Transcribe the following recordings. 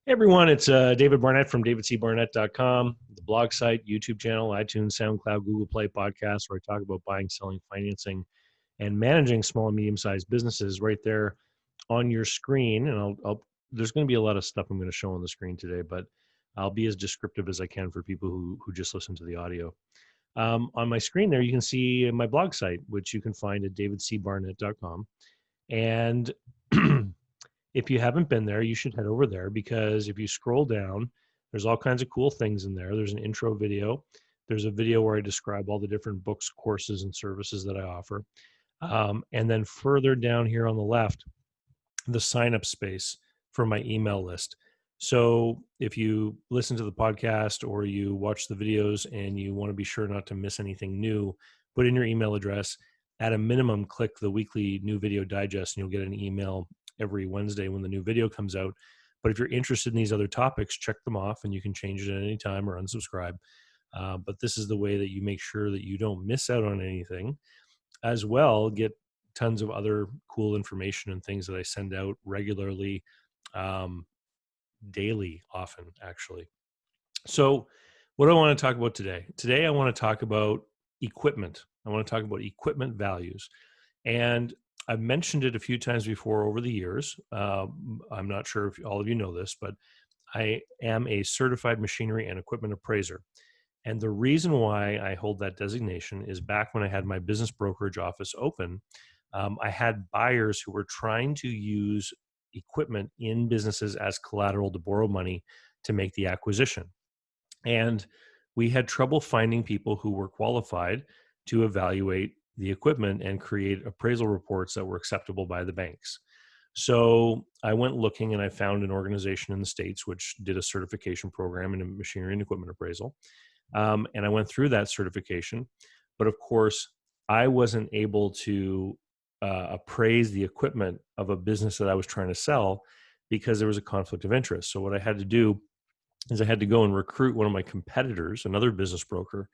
Hey everyone, it's David Barnett from davidcbarnett.com, the blog site, YouTube channel, iTunes, SoundCloud, Google Play podcast, where I talk about buying, selling, financing, and managing small and medium-sized businesses right there on your screen. And there's going to be a lot of stuff I'm going to show on the screen today, but I'll be as descriptive as I can for people who just listen to the audio. On my screen there, you can see my blog site, which you can find at davidcbarnett.com. And if you haven't been there, you should head over there because if you scroll down, there's all kinds of cool things in there. There's an intro video. There's a video where I describe all the different books, courses, and services that I offer. And then further down here on the left, the sign up space for my email list. So if you listen to the podcast or you watch the videos and you want to be sure not to miss anything new, put in your email address. At a minimum, click the weekly new video digest and you'll get an email every Wednesday when the new video comes out. But if you're interested in these other topics, check them off and you can change it at any time or unsubscribe. But this is the way that you make sure that you don't miss out on anything. As well, get tons of other cool information and things that I send out regularly, um, daily, often actually. So, what do I want to talk about today? Today, I want to talk about equipment. I want to talk about equipment values. And I've mentioned it a few times before over the years. I'm not sure if all of you know this, but I am a certified machinery and equipment appraiser. And the reason why I hold that designation is back when I had my business brokerage office open, I had buyers who were trying to use equipment in businesses as collateral to borrow money to make the acquisition. And we had trouble finding people who were qualified to evaluate the equipment and create appraisal reports that were acceptable by the banks. So I went looking and I found an organization in the States which did a certification program in machinery and equipment appraisal. And I went through that certification. But of course, I wasn't able to appraise the equipment of a business that I was trying to sell because there was a conflict of interest. So what I had to do is I had to go and recruit one of my competitors, another business broker,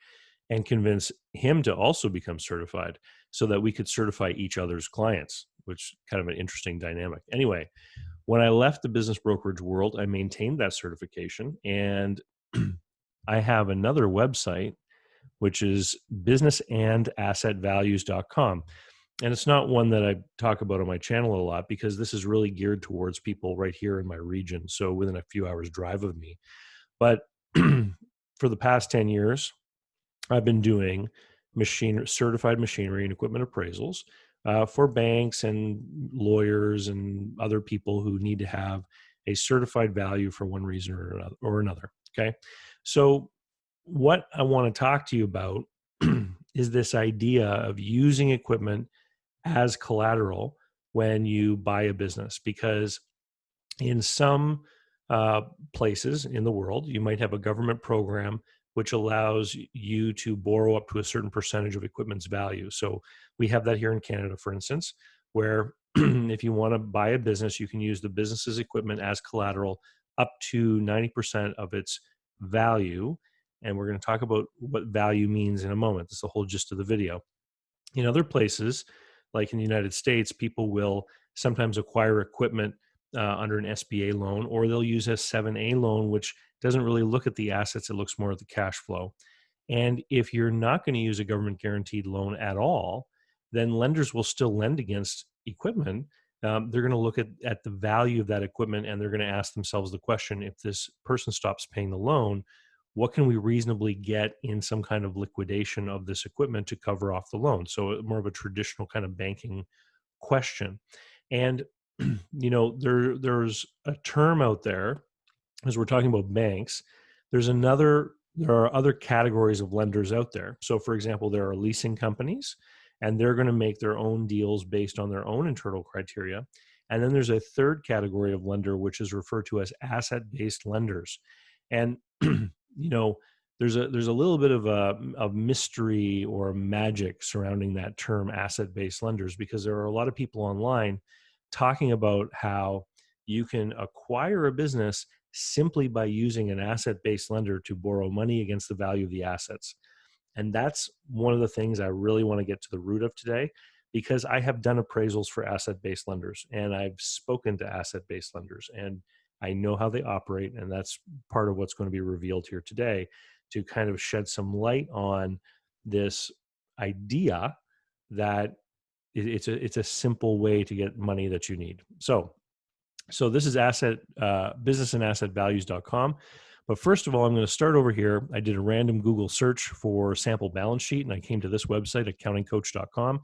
and convince him to also become certified so that we could certify each other's clients, which kind of an interesting dynamic. Anyway, when I left the business brokerage world, I maintained that certification and I have another website, which is businessandassetvalues.com. And it's not one that I talk about on my channel a lot because this is really geared towards people right here in my region. So within a few hours drive of me. But for the past 10 years, I've been doing certified machinery and equipment appraisals for banks and lawyers and other people who need to have a certified value for one reason or another. Okay. So what I want to talk to you about is this idea of using equipment as collateral when you buy a business, because in some places in the world, you might have a government program which allows you to borrow up to a certain percentage of equipment's value. So we have that here in Canada, for instance, where if you want to buy a business, you can use the business's equipment as collateral up to 90% of its value. And we're going to talk about what value means in a moment. That's the whole gist of the video. In other places, like in the United States, people will sometimes acquire equipment under an SBA loan, or they'll use a 7A loan, which doesn't really look at the assets, it looks more at the cash flow. And if you're not going to use a government guaranteed loan at all, then lenders will still lend against equipment. They're going to look at the value of that equipment and they're going to ask themselves the question, if this person stops paying the loan, what can we reasonably get in some kind of liquidation of this equipment to cover off the loan? So more of a traditional kind of banking question. And there's a term out there, as we're talking about banks, there are other categories of lenders out there. So for example, there are leasing companies and they're going to make their own deals based on their own internal criteria. And then there's a third category of lender, which is referred to as asset-based lenders. And there's a little bit of mystery or magic surrounding that term asset-based lenders, because there are a lot of people online talking about how you can acquire a business simply by using an asset-based lender to borrow money against the value of the assets. And that's one of the things I really want to get to the root of today, because I have done appraisals for asset-based lenders and I've spoken to asset-based lenders. And I know how they operate, and that's part of what's going to be revealed here today, to kind of shed some light on this idea that it's a simple way to get money that you need. So this is businessandassetvalues.com. But first of all, I'm going to start over here. I did a random Google search for sample balance sheet, and I came to this website, accountingcoach.com,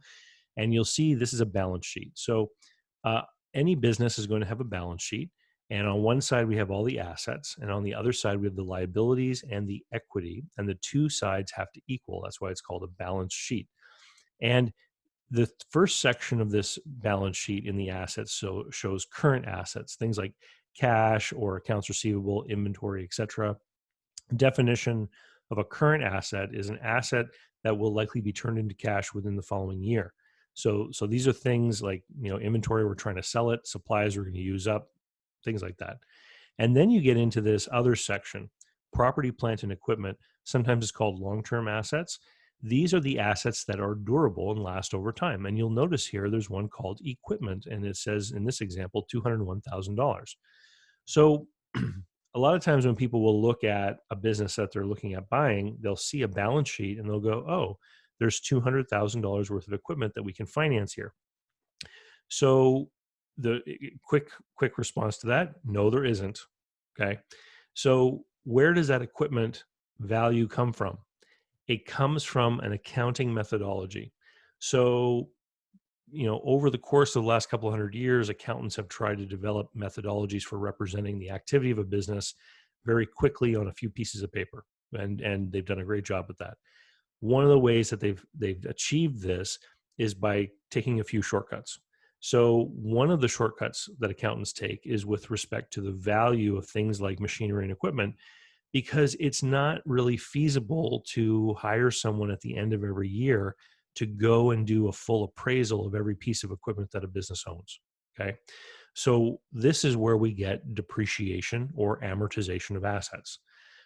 and you'll see this is a balance sheet. So uh, any business is going to have a balance sheet. And on one side, we have all the assets, and on the other side, we have the liabilities and the equity, and the two sides have to equal. That's why it's called a balance sheet. And the first section of this balance sheet in the assets shows current assets, things like cash or accounts receivable, inventory, etc. Definition of a current asset is an asset that will likely be turned into cash within the following year. So these are things like, inventory, we're trying to sell it, supplies we're going to use up, things like that. And then you get into this other section, property, plant, and equipment. Sometimes it's called long-term assets. These are the assets that are durable and last over time. And you'll notice here there's one called equipment, and it says in this example $201,000. So a lot of times when people will look at a business that they're looking at buying, they'll see a balance sheet and they'll go, oh, there's $200,000 worth of equipment that we can finance here. So the quick response to that, no, there isn't. Okay. So where does that equipment value come from? It comes from an accounting methodology. So, over the course of the last couple of hundred years, accountants have tried to develop methodologies for representing the activity of a business very quickly on a few pieces of paper. And they've done a great job with that. One of the ways that they've achieved this is by taking a few shortcuts. So one of the shortcuts that accountants take is with respect to the value of things like machinery and equipment, because it's not really feasible to hire someone at the end of every year to go and do a full appraisal of every piece of equipment that a business owns. Okay. So this is where we get depreciation or amortization of assets.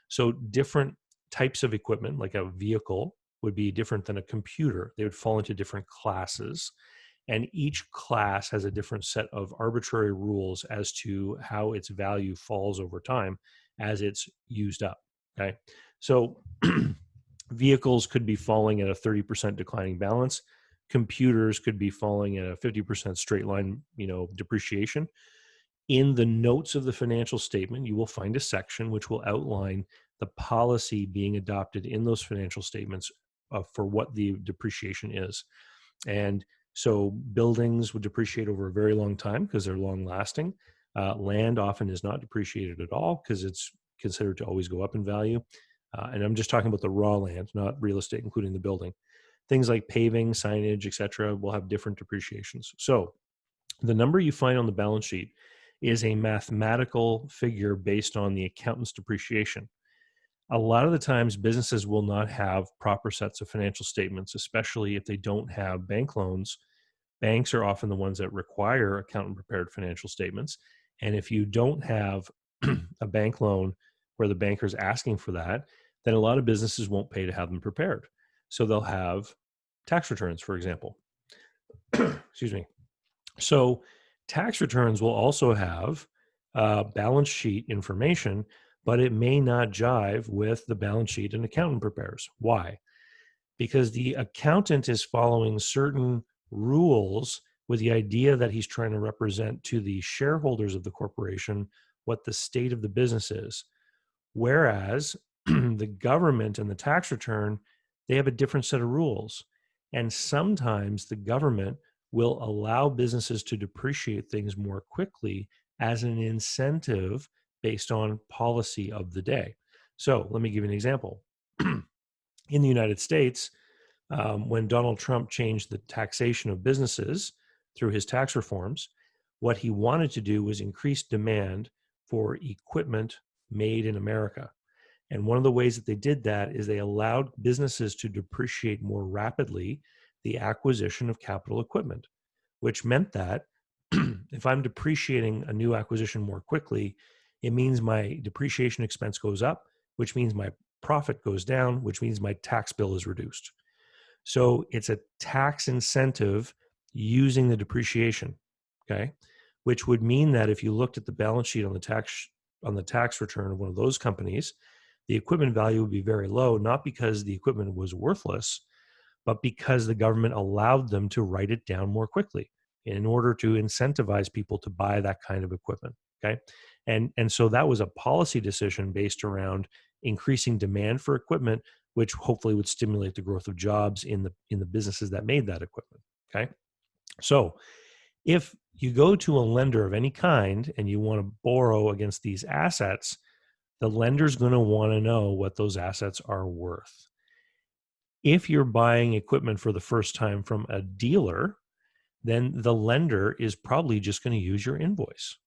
So different types of equipment, like a vehicle, would be different than a computer. They would fall into different classes. And each class has a different set of arbitrary rules as to how its value falls over time as it's used up. Okay. So vehicles could be falling at a 30% declining balance. Computers could be falling at a 50% straight line, depreciation. In the notes of the financial statement, you will find a section which will outline the policy being adopted in those financial statements for what the depreciation is. And so buildings would depreciate over a very long time because they're long lasting. Land often is not depreciated at all because it's considered to always go up in value. And I'm just talking about the raw land, not real estate, including the building. Things like paving, signage, etc., will have different depreciations. So the number you find on the balance sheet is a mathematical figure based on the accountant's depreciation. A lot of the times businesses will not have proper sets of financial statements, especially if they don't have bank loans. Banks are often the ones that require accountant prepared financial statements. And if you don't have a bank loan where the banker's asking for that, then a lot of businesses won't pay to have them prepared. So they'll have tax returns, for example. Excuse me. So tax returns will also have balance sheet information, but it may not jive with the balance sheet an accountant prepares. Why? Because the accountant is following certain rules with the idea that he's trying to represent to the shareholders of the corporation what the state of the business is. Whereas the government and the tax return, they have a different set of rules. And sometimes the government will allow businesses to depreciate things more quickly as an incentive based on policy of the day. So let me give you an example. In the United States, when Donald Trump changed the taxation of businesses through his tax reforms, what he wanted to do was increase demand for equipment made in America. And one of the ways that they did that is they allowed businesses to depreciate more rapidly the acquisition of capital equipment, which meant that if I'm depreciating a new acquisition more quickly, it means my depreciation expense goes up, which means my profit goes down, which means my tax bill is reduced. So it's a tax incentive using the depreciation, okay, which would mean that if you looked at the balance sheet on the tax return of one of those companies, the equipment value would be very low, not because the equipment was worthless, but because the government allowed them to write it down more quickly in order to incentivize people to buy that kind of equipment. Okay. And so that was a policy decision based around increasing demand for equipment, which hopefully would stimulate the growth of jobs in the businesses that made that equipment. Okay. So if you go to a lender of any kind and you want to borrow against these assets, the lender's going to want to know what those assets are worth. If you're buying equipment for the first time from a dealer, then the lender is probably just going to use your invoice.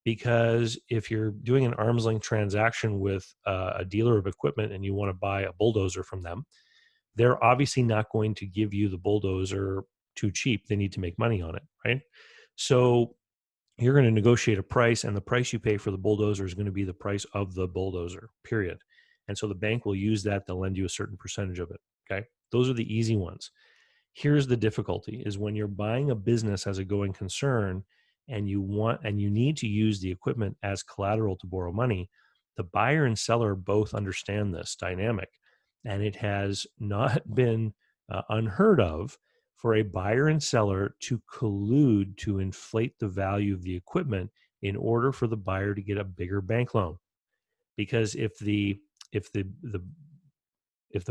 Because if you're doing an arm's length transaction with a dealer of equipment and you want to buy a bulldozer from them, they're obviously not going to give you the bulldozer too cheap. They need to make money on it, right? So you're going to negotiate a price, and the price you pay for the bulldozer is going to be the price of the bulldozer, period. And so the bank will use that to lend you a certain percentage of it. Okay. Those are the easy ones. Here's the difficulty is when you're buying a business as a going concern and you need to use the equipment as collateral to borrow money, the buyer and seller both understand this dynamic. And it has not been unheard of for a buyer and seller to collude to inflate the value of the equipment in order for the buyer to get a bigger bank loan. Because if the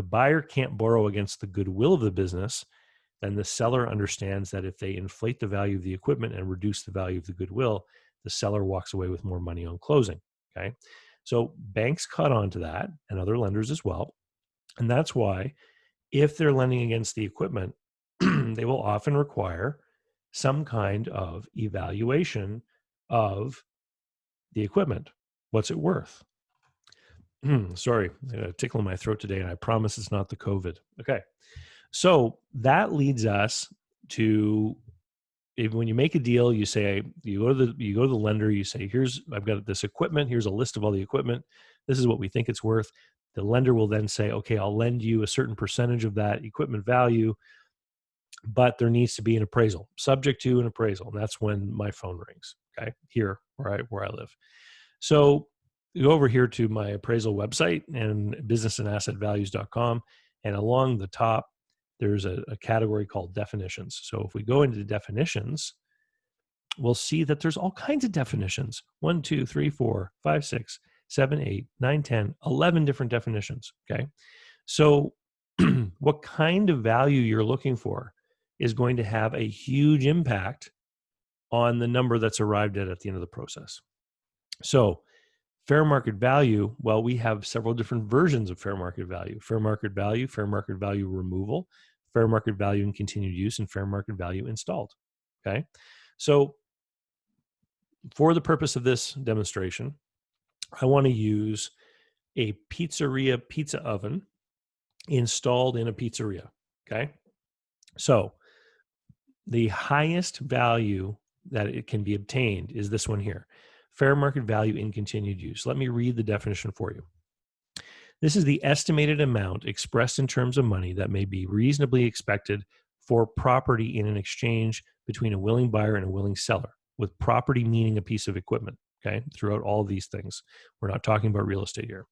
buyer can't borrow against the goodwill of the business, then the seller understands that if they inflate the value of the equipment and reduce the value of the goodwill, the seller walks away with more money on closing. Okay. So banks caught on to that and other lenders as well. And that's why if they're lending against the equipment, they will often require some kind of evaluation of the equipment. What's it worth? Sorry, I got a tickle in my throat today, and I promise it's not the COVID. Okay. So that leads us to when you make a deal, you say you go to the lender, you say, I've got this equipment, here's a list of all the equipment. This is what we think it's worth. The lender will then say, okay, I'll lend you a certain percentage of that equipment value, but there needs to be an appraisal, subject to an appraisal. And that's when my phone rings. Okay. Here where I live. So you go over here to my appraisal website and businessandassetvalues.com. And along the top, there's a category called definitions. So if we go into the definitions, we'll see that there's all kinds of definitions. 1, 2, 3, 4, 5, 6, 7, 8, 9, 10, 11 different definitions. Okay. So what kind of value you're looking for is going to have a huge impact on the number that's arrived at the end of the process. So fair market value, well, we have several different versions of fair market value, fair market value removal, fair market value in continued use, and fair market value installed. Okay. So for the purpose of this demonstration, I want to use a pizzeria pizza oven installed in a pizzeria. Okay. So the highest value that it can be obtained is this one here. Fair market value in continued use. Let me read the definition for you. This is the estimated amount expressed in terms of money that may be reasonably expected for property in an exchange between a willing buyer and a willing seller, with property meaning a piece of equipment, okay, throughout all of these things. We're not talking about real estate here.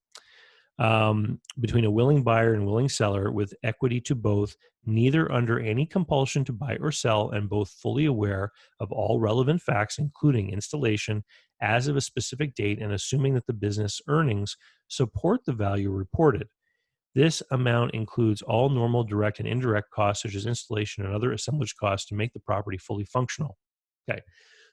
Between a willing buyer and willing seller with equity to both, neither under any compulsion to buy or sell, and both fully aware of all relevant facts, including installation as of a specific date, and assuming that the business earnings support the value reported. This amount includes all normal direct and indirect costs, such as installation and other assemblage costs, to make the property fully functional. Okay,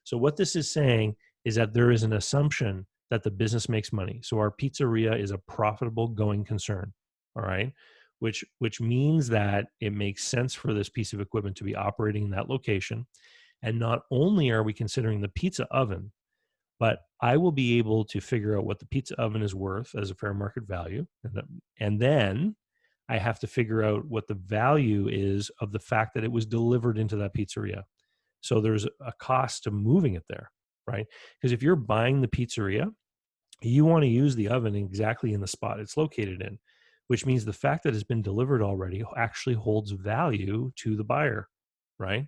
so what this is saying is that there is an assumption that the business makes money. So our pizzeria is a profitable going concern, all right? Which means that it makes sense for this piece of equipment to be operating in that location. And not only are we considering the pizza oven, but I will be able to figure out what the pizza oven is worth as a fair market value. And then I have to figure out what the value is of the fact that it was delivered into that pizzeria. So there's a cost to moving it there, right? Because if you're buying the pizzeria, you want to use the oven exactly in the spot it's located in, which means the fact that it's been delivered already actually holds value to the buyer, right?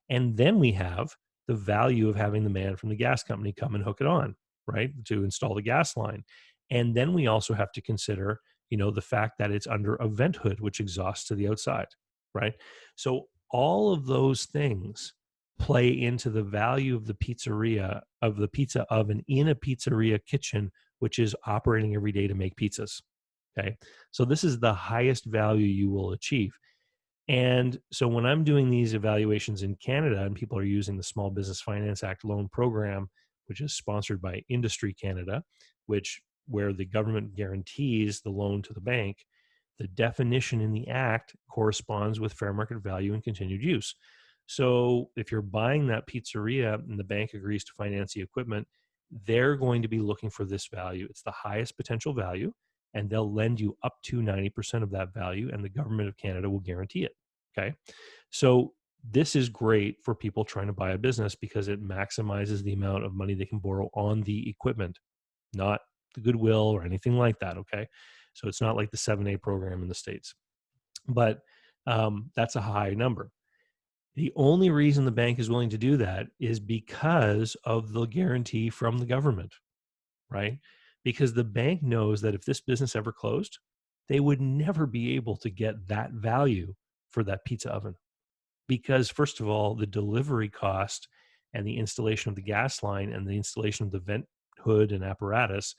And then we have the value of having the man from the gas company come and hook it on, right, to install the gas line. And then we also have to consider, the fact that it's under a vent hood, which exhausts to the outside, right? So all of those things play into the value of the pizzeria, of the pizza oven in a pizzeria kitchen, which is operating every day to make pizzas. Okay. So this is the highest value you will achieve. And so when I'm doing these evaluations in Canada and people are using the Small Business Finance Act loan program, which is sponsored by Industry Canada, where the government guarantees the loan to the bank, the definition in the act corresponds with fair market value and continued use. So if you're buying that pizzeria and the bank agrees to finance the equipment, they're going to be looking for this value. It's the highest potential value, and they'll lend you up to 90% of that value, and the government of Canada will guarantee it. Okay. So this is great for people trying to buy a business because it maximizes the amount of money they can borrow on the equipment, not the goodwill or anything like that. Okay. So it's not like the 7A program in the States, but that's a high number. The only reason the bank is willing to do that is because of the guarantee from the government, right? Because the bank knows that if this business ever closed, they would never be able to get that value for that pizza oven. Because, first of all, the delivery cost and the installation of the gas line and the installation of the vent hood and apparatus,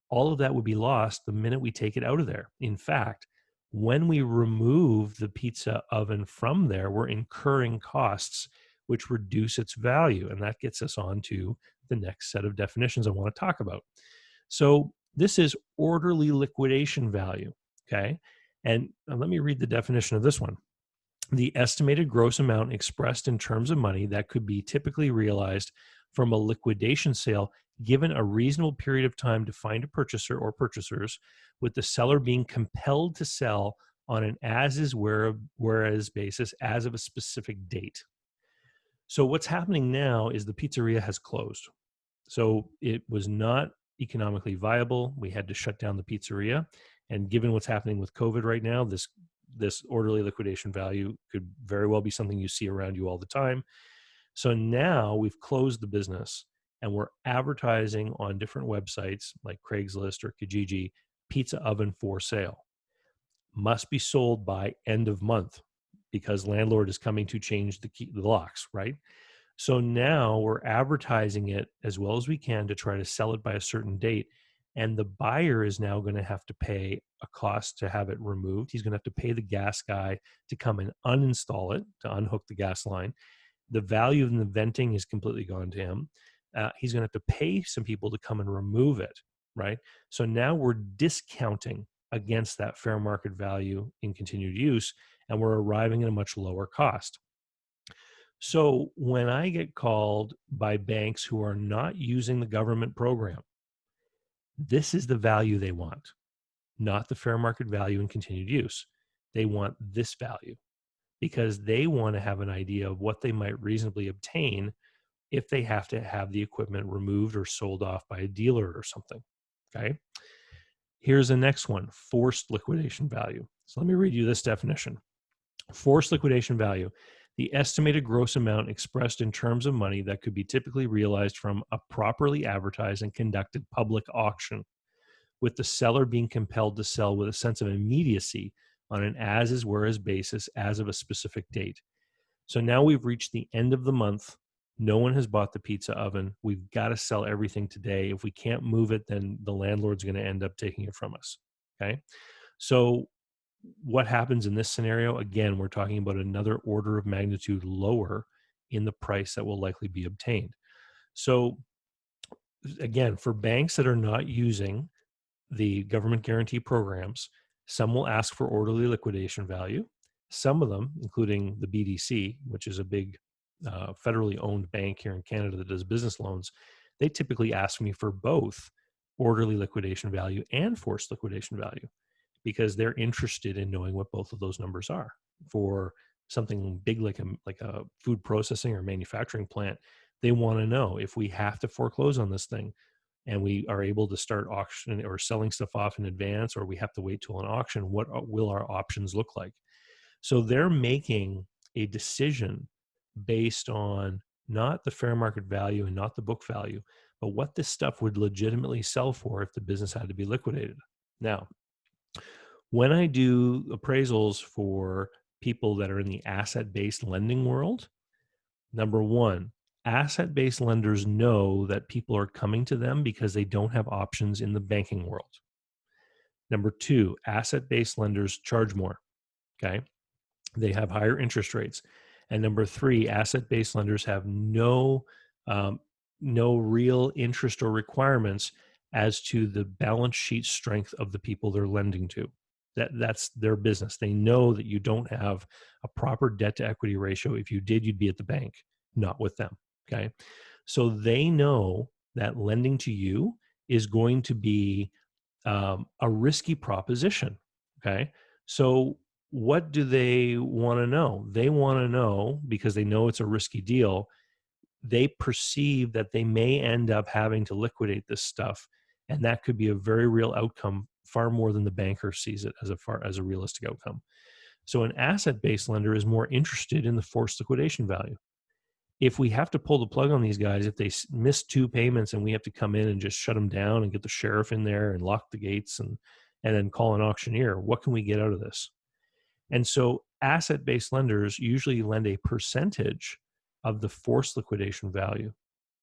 all of that would be lost the minute we take it out of there. In fact, when we remove the pizza oven from there, we're incurring costs which reduce its value. And that gets us on to the next set of definitions I want to talk about. So this is orderly liquidation value, okay? And let me read the definition of this one. The estimated gross amount expressed in terms of money that could be typically realized from a liquidation sale given a reasonable period of time to find a purchaser or purchasers, with the seller being compelled to sell on an as is whereas basis as of a specific date. So what's happening now is the pizzeria has closed. So it was not economically viable. We had to shut down the pizzeria. And given what's happening with COVID right now, this orderly liquidation value could very well be something you see around you all the time. So now we've closed the business and we're advertising on different websites like Craigslist or Kijiji, pizza oven for sale. Must be sold by end of month because landlord is coming to change the locks, right? So now we're advertising it as well as we can to try to sell it by a certain date. And the buyer is now going to have to pay a cost to have it removed. He's going to have to pay the gas guy to come and uninstall it, to unhook the gas line. The value of the venting is completely gone to him. He's going to have to pay some people to come and remove it, right? So now we're discounting against that fair market value in continued use, and we're arriving at a much lower cost. So when I get called by banks who are not using the government program, this is the value they want, not the fair market value in continued use. They want this value because they want to have an idea of what they might reasonably obtain if they have to have the equipment removed or sold off by a dealer or something. Okay. Here's the next one, forced liquidation value. So let me read you this definition. Forced liquidation value, the estimated gross amount expressed in terms of money that could be typically realized from a properly advertised and conducted public auction, with the seller being compelled to sell with a sense of immediacy on an as is whereas basis as of a specific date. So now we've reached the end of the month. No one has bought the pizza oven. We've got to sell everything today. If we can't move it, then the landlord's going to end up taking it from us. Okay. So what happens in this scenario? Again, we're talking about another order of magnitude lower in the price that will likely be obtained. So again, for banks that are not using the government guarantee programs, some will ask for orderly liquidation value. Some of them, including the BDC, which is a big federally owned bank here in Canada that does business loans, they typically ask me for both orderly liquidation value and forced liquidation value, because they're interested in knowing what both of those numbers are. For something big like a food processing or manufacturing plant, they want to know if we have to foreclose on this thing and we are able to start auctioning or selling stuff off in advance, or we have to wait till an auction, what will our options look like? So they're making a decision based on not the fair market value and not the book value, but what this stuff would legitimately sell for if the business had to be liquidated. Now, when I do appraisals for people that are in the asset-based lending world, number one, asset-based lenders know that people are coming to them because they don't have options in the banking world. Number two, asset-based lenders charge more, okay? They have higher interest rates. And number three, asset-based lenders have um, no real interest or requirements as to the balance sheet strength of the people they're lending to. That's their business. They know that you don't have a proper debt to equity ratio. If you did, you'd be at the bank, not with them. Okay. So they know that lending to you is going to be a risky proposition. Okay. So what do they want to know? They want to know, because they know it's a risky deal, they perceive that they may end up having to liquidate this stuff. And that could be a very real outcome, far more than the banker sees it as a realistic outcome. So an asset-based lender is more interested in the forced liquidation value. If we have to pull the plug on these guys, if they miss two payments and we have to come in and just shut them down and get the sheriff in there and lock the gates and then call an auctioneer, what can we get out of this? And so asset-based lenders usually lend a percentage of the forced liquidation value,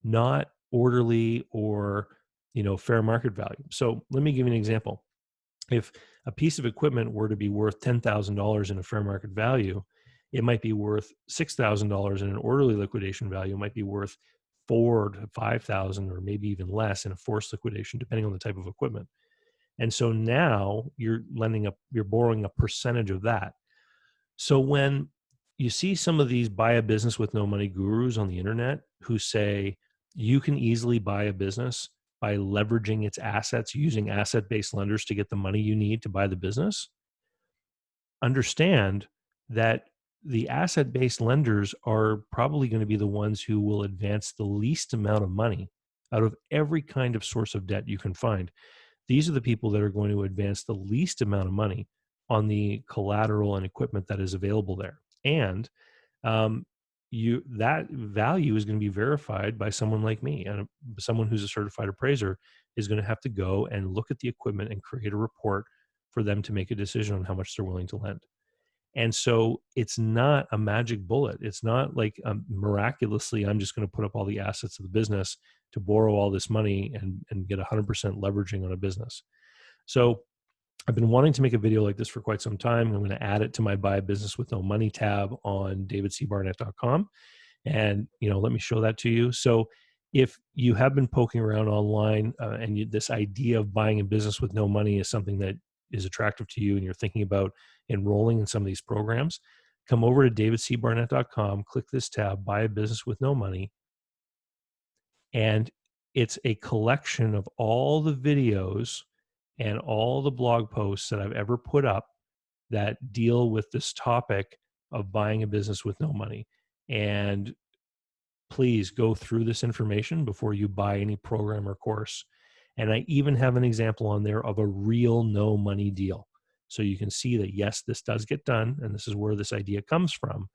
not orderly or fair market value. So let me give you an example. If a piece of equipment were to be worth $10,000 in a fair market value, it might be worth $6,000 in an orderly liquidation value. It might be worth 4 to 5,000, or maybe even less in a forced liquidation, depending on the type of equipment. And so now you're borrowing a percentage of that. So when you see some of these buy a business with no money gurus on the internet who say you can easily buy a business by leveraging its assets, using asset-based lenders to get the money you need to buy the business, understand that the asset-based lenders are probably going to be the ones who will advance the least amount of money out of every kind of source of debt you can find. These are the people that are going to advance the least amount of money on the collateral and equipment that is available there. And um, that value is going to be verified by someone like me, and someone who's a certified appraiser is going to have to go and look at the equipment and create a report for them to make a decision on how much they're willing to lend. And so it's not a magic bullet. It's not like miraculously, I'm just going to put up all the assets of the business to borrow all this money and get 100% leveraging on a business. So I've been wanting to make a video like this for quite some time. I'm going to add it to my Buy a Business with No Money tab on davidcbarnett.com. And, let me show that to you. So if you have been poking around online and this idea of buying a business with no money is something that is attractive to you and you're thinking about enrolling in some of these programs, come over to davidcbarnett.com, click this tab, Buy a Business with No Money. And it's a collection of all the videos and all the blog posts that I've ever put up that deal with this topic of buying a business with no money. And please go through this information before you buy any program or course. And I even have an example on there of a real no money deal. So you can see that, yes, this does get done, and this is where this idea comes from,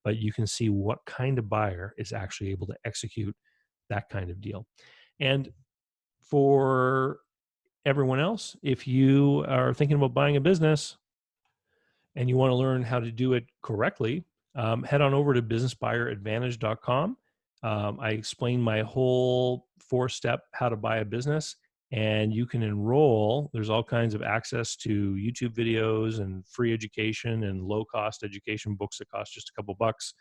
but you can see what kind of buyer is actually able to execute that kind of deal. And for everyone else, if you are thinking about buying a business and you want to learn how to do it correctly, head on over to businessbuyeradvantage.com. I explain my whole 4-step how to buy a business, and you can enroll. There's all kinds of access to YouTube videos and free education and low-cost education books that cost just a couple bucks.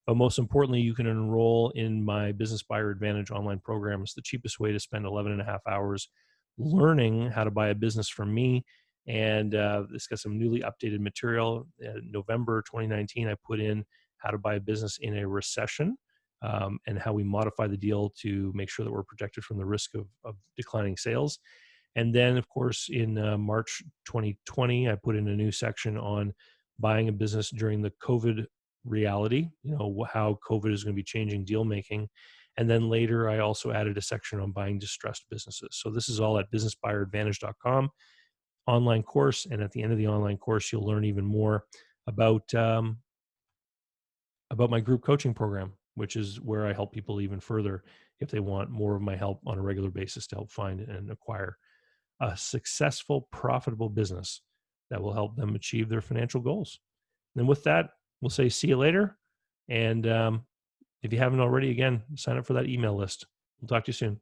But most importantly, you can enroll in my Business Buyer Advantage online program. It's the cheapest way to spend 11 and a half hours learning how to buy a business from me. And it's got some newly updated material. November 2019, I put in how to buy a business in a recession, and how we modify the deal to make sure that we're protected from the risk of declining sales. And then, of course, in March 2020, I put in a new section on buying a business during the COVID reality, how COVID is going to be changing deal making. And then later, I also added a section on buying distressed businesses. So this is all at businessbuyeradvantage.com online course. And at the end of the online course, you'll learn even more about my group coaching program. which is where I help people even further if they want more of my help on a regular basis to help find and acquire a successful, profitable business that will help them achieve their financial goals. And with that, we'll say see you later. And if you haven't already, again, sign up for that email list. We'll talk to you soon.